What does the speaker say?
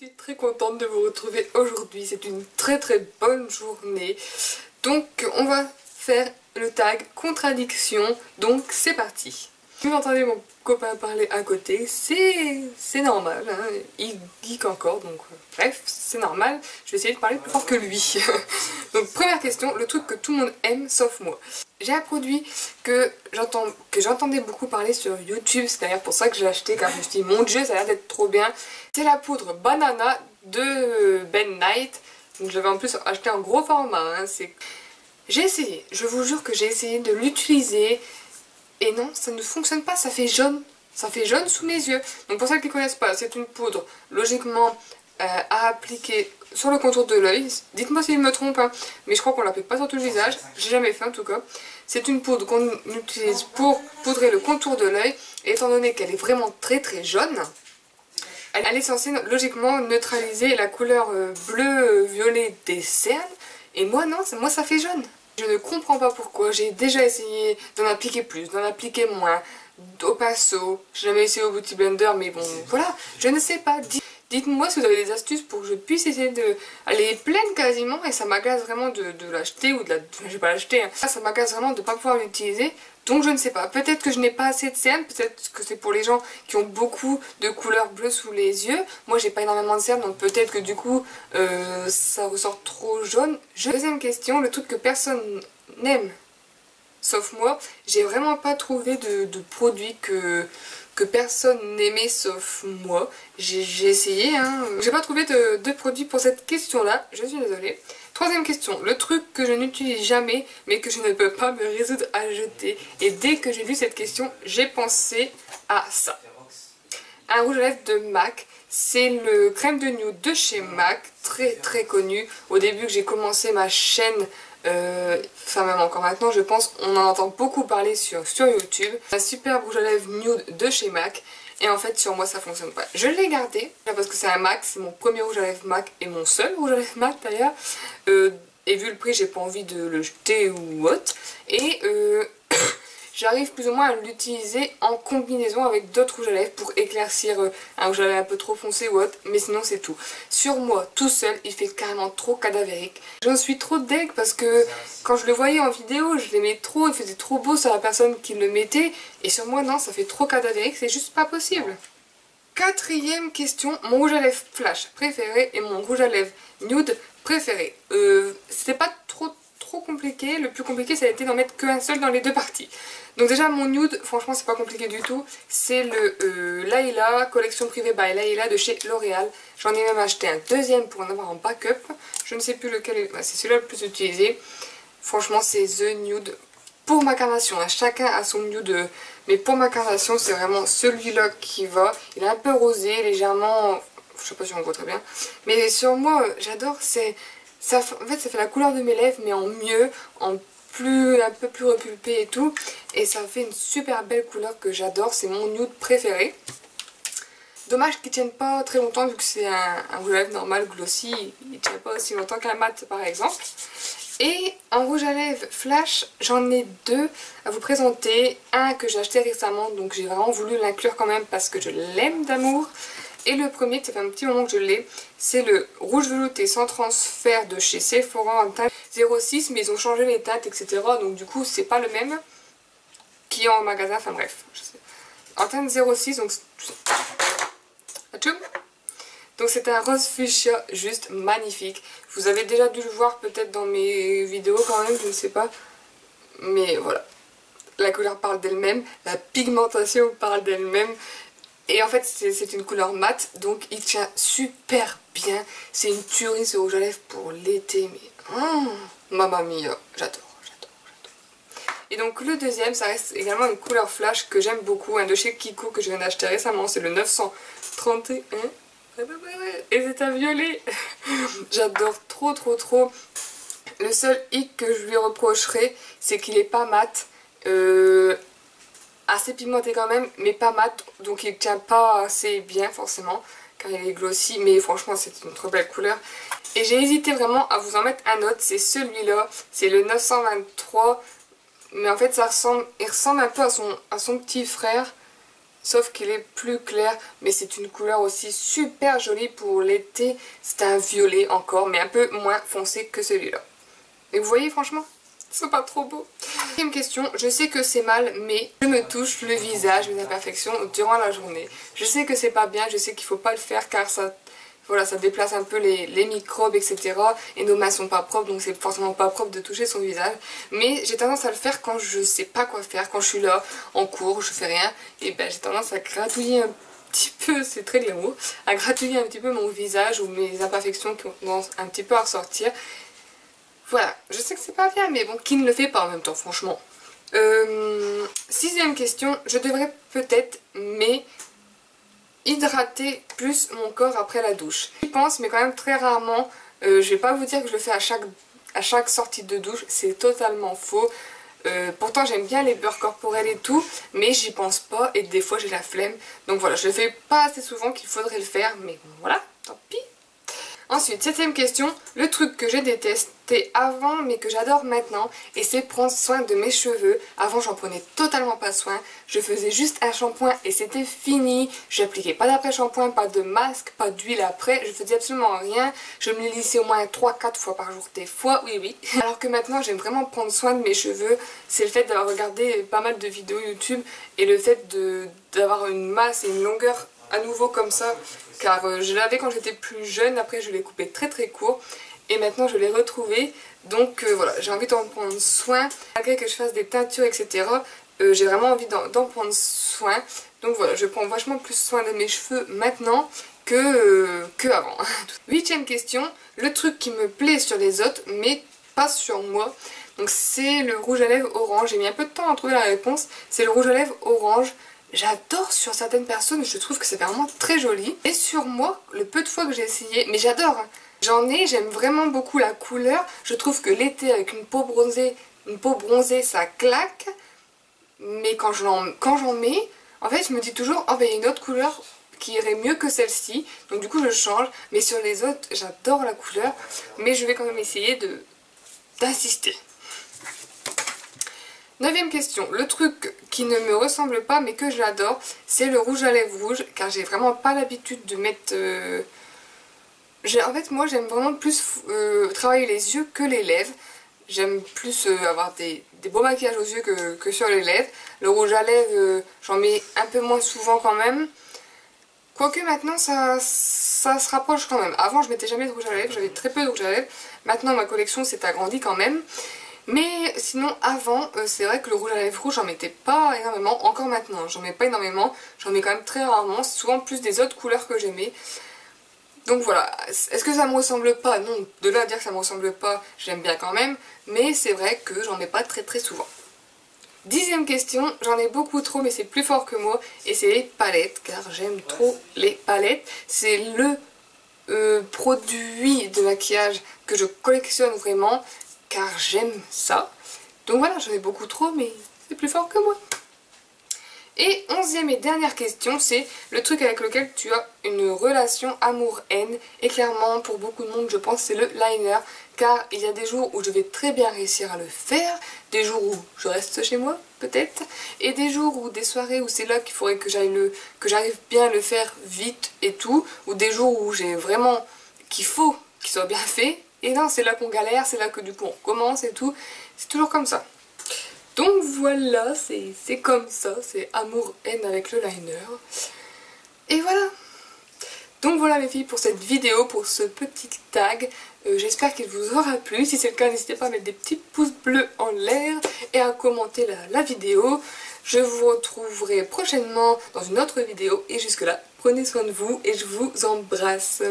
suis très contente de vous retrouver aujourd'hui, c'est une très bonne journée. Donc on va faire le tag contradiction, donc c'est parti. Vous entendez mon copain parler à côté, c'est normal, hein. Il geek encore, donc bref, c'est normal, je vais essayer de parler plus fort que lui. Donc première question, le truc que tout le monde aime sauf moi. J'ai un produit que j'entendais beaucoup parler sur YouTube, c'est d'ailleurs pour ça que je l'ai acheté, car je me suis dit mon dieu ça a l'air d'être trop bien. C'est la poudre banana de Ben Knight, donc je l'avais en plus acheté en gros format, hein. J'ai essayé, je vous jure que j'ai essayé de l'utiliser. Et non, ça ne fonctionne pas, ça fait jaune. Ça fait jaune sous mes yeux. Donc pour ceux qui ne connaissent pas, c'est une poudre logiquement à appliquer sur le contour de l'œil. Dites-moi si je me trompe, hein, mais je crois qu'on ne l'applique pas sur tout le visage. J'ai jamais fait en tout cas. C'est une poudre qu'on utilise pour poudrer le contour de l'œil. Et étant donné qu'elle est vraiment très jaune, elle est censée logiquement neutraliser la couleur bleu-violet des cernes. Et moi non, moi ça fait jaune. Je ne comprends pas pourquoi, j'ai déjà essayé d'en appliquer plus, d'en appliquer moins, au pinceau, j'ai jamais essayé au Beauty Blender, mais bon, voilà, je ne sais pas. Dites-moi si vous avez des astuces pour que je puisse essayer de... Elle est pleine quasiment et ça m'agace vraiment de l'acheter ou de la... Enfin, je vais pas l'acheter, hein. Ça m'agace vraiment de ne pas pouvoir l'utiliser, donc je ne sais pas. Peut-être que je n'ai pas assez de cernes, peut-être que c'est pour les gens qui ont beaucoup de couleurs bleues sous les yeux. Moi j'ai pas énormément de cernes, donc peut-être que du coup ça ressort trop jaune. Deuxième question, le truc que personne n'aime, sauf moi, j'ai vraiment pas trouvé de produit que personne n'aimait sauf moi. J'ai essayé, hein. J'ai pas trouvé de produit pour cette question-là, je suis désolée. Troisième question, le truc que je n'utilise jamais, mais que je ne peux pas me résoudre à jeter. Et dès que j'ai lu cette question, j'ai pensé à ça. Un rouge à lèvres de MAC. C'est le crème de nude de chez MAC, très connu. Au début que j'ai commencé ma chaîne, enfin même encore maintenant je pense, on en entend beaucoup parler sur YouTube. Un super rouge à lèvres nude de chez MAC. Et en fait sur moi ça fonctionne pas. Je l'ai gardé parce que c'est un MAC, c'est mon premier rouge à lèvres MAC et mon seul rouge à lèvres MAC d'ailleurs. Et vu le prix j'ai pas envie de le jeter ou autre. Et j'arrive plus ou moins à l'utiliser en combinaison avec d'autres rouges à lèvres pour éclaircir un rouge à lèvres un peu trop foncé ou autre, mais sinon c'est tout. Sur moi, tout seul, il fait carrément trop cadavérique. J'en suis trop deg parce que quand je le voyais en vidéo, je l'aimais trop, il faisait trop beau sur la personne qui le mettait, et sur moi non, ça fait trop cadavérique, c'est juste pas possible. Quatrième question, mon rouge à lèvres flash préféré et mon rouge à lèvres nude préféré. C'était pas trop compliqué, le plus compliqué ça a été d'en mettre qu'un seul dans les deux parties. Donc déjà mon nude, franchement c'est pas compliqué du tout, c'est le Layla, collection privée by Layla de chez L'Oréal. J'en ai même acheté un deuxième pour en avoir en backup, je ne sais plus lequel est, c'est celui-là le plus utilisé. Franchement c'est The Nude pour ma carnation, hein. Chacun a son nude, mais pour ma carnation c'est vraiment celui-là qui va. Il est un peu rosé, légèrement, je sais pas si on voit très bien, mais sur moi j'adore, en fait ça fait la couleur de mes lèvres mais en mieux, un peu plus repulpé et tout, et ça fait une super belle couleur que j'adore, c'est mon nude préféré. Dommage qu'il tienne pas très longtemps vu que c'est un rouge à lèvres normal glossy, il tient pas aussi longtemps qu'un mat par exemple. Et en rouge à lèvres flash, j'en ai deux à vous présenter, un que j'ai acheté récemment donc j'ai vraiment voulu l'inclure quand même parce que je l'aime d'amour. Et le premier, ça fait un petit moment que je l'ai, c'est le rouge velouté sans transfert de chez Sephora en teinte 06, mais ils ont changé les teintes, etc. Donc du coup, c'est pas le même qui est en magasin, enfin bref. En teinte 06, donc... Donc c'est un rose fuchsia juste magnifique. Vous avez déjà dû le voir peut-être dans mes vidéos quand même, je ne sais pas. Mais voilà. La couleur parle d'elle-même, la pigmentation parle d'elle-même. Et en fait c'est une couleur mate, donc il tient super bien. C'est une tuerie ce rouge à lèvres pour l'été, mais mamma mia, j'adore. Et donc le deuxième, ça reste également une couleur flash que j'aime beaucoup, un de chez Kiko que je viens d'acheter récemment, c'est le 931. Et c'est un violet. J'adore trop. Le seul hic que je lui reprocherais, c'est qu'il est pas mat. Assez pigmenté quand même, mais pas mat, donc il tient pas assez bien forcément, car il est glossy, mais franchement c'est une trop belle couleur. Et j'ai hésité vraiment à vous en mettre un autre, c'est celui-là, c'est le 923, mais en fait il ressemble un peu à son petit frère, sauf qu'il est plus clair, mais c'est une couleur aussi super jolie pour l'été. C'est un violet encore, mais un peu moins foncé que celui-là. Et vous voyez, franchement, c'est pas trop beau. Deuxième question, je sais que c'est mal, mais je me touche le visage, mes imperfections, durant la journée. Je sais que c'est pas bien, je sais qu'il faut pas le faire car ça... Voilà, ça déplace un peu les microbes, etc. Et nos mains sont pas propres, donc c'est forcément pas propre de toucher son visage. Mais j'ai tendance à le faire quand je sais pas quoi faire, quand je suis là, en cours, je fais rien. Et ben j'ai tendance à gratouiller un petit peu, c'est très glamour, à gratouiller un petit peu mon visage ou mes imperfections qui ont tendance un petit peu à ressortir. Voilà, je sais que c'est pas bien, mais bon, qui ne le fait pas en même temps, franchement. Sixième question, je devrais peut-être, mais... hydrater plus mon corps après la douche. Je pense, mais quand même très rarement. Je vais pas vous dire que je le fais à chaque sortie de douche, c'est totalement faux. Pourtant j'aime bien les beurres corporels et tout, mais j'y pense pas et des fois j'ai la flemme. Donc voilà, je le fais pas assez souvent qu'il faudrait le faire, mais bon, voilà, tant pis. Ensuite, septième question, le truc que je détestais avant mais que j'adore maintenant, et c'est prendre soin de mes cheveux. Avant j'en prenais totalement pas soin, je faisais juste un shampoing et c'était fini. J'appliquais pas d'après-shampoing, pas de masque, pas d'huile après, je faisais absolument rien. Je me les lissais au moins 3-4 fois par jour, des fois, oui. Alors que maintenant j'aime vraiment prendre soin de mes cheveux, c'est le fait d'avoir regardé pas mal de vidéos YouTube et le fait d'avoir une masse et une longueur à nouveau comme ça, car je l'avais quand j'étais plus jeune, après je l'ai coupé très court et maintenant je l'ai retrouvé, donc voilà, j'ai envie d'en prendre soin, malgré que je fasse des teintures etc, j'ai vraiment envie d'en prendre soin, donc voilà, je prends vachement plus soin de mes cheveux maintenant que avant. Huitième question, le truc qui me plaît sur les autres mais pas sur moi, donc c'est le rouge à lèvres orange. J'ai mis un peu de temps à trouver la réponse, c'est le rouge à lèvres orange. J'adore sur certaines personnes, je trouve que c'est vraiment très joli. Et sur moi, le peu de fois que j'ai essayé, mais j'adore, hein. J'aime vraiment beaucoup la couleur. Je trouve que l'été avec une peau bronzée, ça claque. Mais quand j'en mets, en fait je me dis toujours, oh ben il y a une autre couleur qui irait mieux que celle-ci. Donc du coup je change, mais sur les autres, j'adore la couleur. Mais je vais quand même essayer d'insister. Neuvième question, le truc qui ne me ressemble pas mais que j'adore, c'est le rouge à lèvres rouge, car j'ai vraiment pas l'habitude de mettre... En fait moi j'aime vraiment plus travailler les yeux que les lèvres. J'aime plus avoir des beaux maquillages aux yeux que sur les lèvres. Le rouge à lèvres, j'en mets un peu moins souvent quand même. Quoique maintenant ça se rapproche quand même. Avant je mettais jamais de rouge à lèvres, j'avais très peu de rouge à lèvres. Maintenant ma collection s'est agrandie quand même. Mais sinon avant, c'est vrai que le rouge à lèvres rouge j'en mettais pas énormément, encore maintenant j'en mets pas énormément, j'en mets quand même très rarement, c'est souvent plus des autres couleurs que j'aimais. Donc voilà, est-ce que ça me ressemble pas? Non, de là à dire que ça me ressemble pas, j'aime bien quand même, mais c'est vrai que j'en mets pas très souvent. Dixième question, j'en ai beaucoup trop mais c'est plus fort que moi, et c'est les palettes, car j'aime trop les palettes. C'est le produit de maquillage que je collectionne vraiment, car j'aime ça. Donc voilà, j'en ai beaucoup trop, mais c'est plus fort que moi. Et onzième et dernière question, c'est le truc avec lequel tu as une relation amour-haine. Et clairement, pour beaucoup de monde, je pense c'est le liner. Car il y a des jours où je vais très bien réussir à le faire, des jours où je reste chez moi, peut-être, et des jours où des soirées où c'est là qu'il faudrait que j'arrive bien à le faire vite et tout, ou des jours où j'ai vraiment qu'il faut qu'il soit bien fait. Et non, c'est là qu'on galère, c'est là que du coup on recommence et tout. C'est toujours comme ça. Donc voilà, c'est comme ça, c'est amour-haine avec le liner. Et voilà. Donc voilà mes filles pour cette vidéo, pour ce petit tag. J'espère qu'il vous aura plu. Si c'est le cas, n'hésitez pas à mettre des petits pouces bleus en l'air et à commenter la vidéo. Je vous retrouverai prochainement dans une autre vidéo. Et jusque là, prenez soin de vous et je vous embrasse.